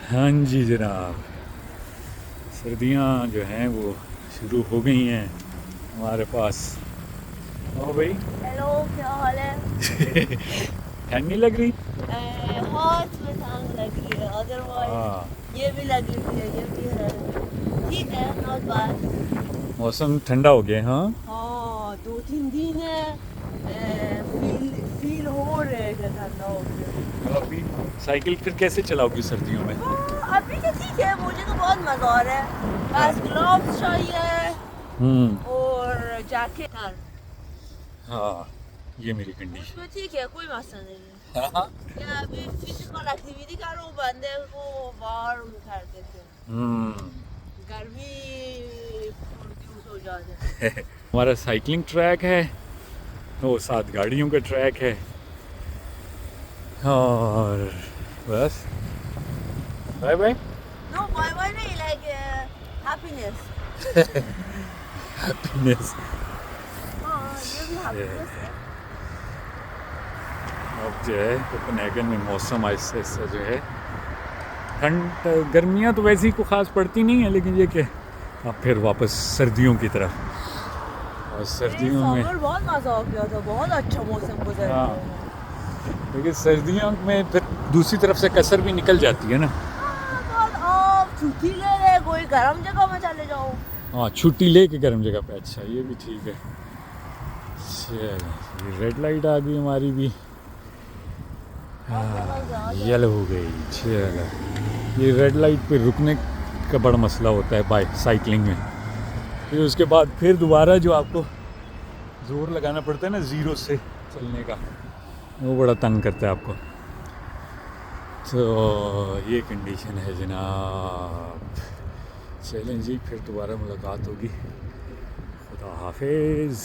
हाँ जी जनाब, सर्दियाँ जो हैं वो शुरू हो गई हैं हमारे पास। ओ भाई हेलो, क्या हाल है? ठंड नहीं लग रही? हाथ में टांग लगी है, अदरवाइज ये भी लगी हुई है, ये भी है। ठीक है, नॉट बैड। मौसम ठंडा हो गया। हाँ हाँ, 2-3 दिन है, फील हो रहे हैं कि ठंडा हो गया। तो अभी साइकिल फिर कैसे चलाओगी सर्दियों में? हाँ, अभी तो ठीक है, मुझे तो बहुत मजा आ रहा है। बस ग्लव्स चाहिए और जैकेट। हाँ, ये मेरी कंडीशन। उसमें ठीक है, कोई मसला नहीं है। हाँ या अभी फिजिकल एक्टिविटी करो, बंदे को बाहर कर देते हैं, गर्मी प्रोड्यूस हो जाता है। हमारा साइकिलिंग ट्रैक है, वो 7 गाड़ियों का ट्रैक है और बस bye bye. No, bye bye नहीं, लाइक हैप्पीनेस। हैप्पीनेस। हाँ, ये भी हैप्पीनेस है। अब जो है कोपेनहेगन में मौसम ऐसे ऐसा जो है, ठंड गर्मियाँ तो वैसे ही को ख़ास पड़ती नहीं है, लेकिन ये कि अब फिर वापस सर्दियों की तरफ। और सर्दियों में समर बहुत मजा आ गया था, बहुत अच्छा मौसम गुजर हाँ, गया। लेकिन सर्दियों में फिर दूसरी तरफ से कसर भी निकल जाती है ना। आप छुट्टी ले रहे, कोई गर्म जगह में चले जाओ। हाँ, छुट्टी ले के गर्म जगह पे। अच्छा, ये भी ठीक है। चलो, ये रेड लाइट आ गई हमारी भी। हाँ, येलो हो गई। चलो, ये रेड लाइट पे रुकने का बड़ा मसला होता है बाइक साइकिलिंग में। फिर उसके बाद फिर दोबारा जो आपको ज़ोर लगाना पड़ता है ना ज़ीरो से चलने का, वो बड़ा तंग करता है आपको। तो ये कंडीशन है जनाब। चलें जी, फिर दोबारा मुलाकात होगी। खुदा हाफिज़।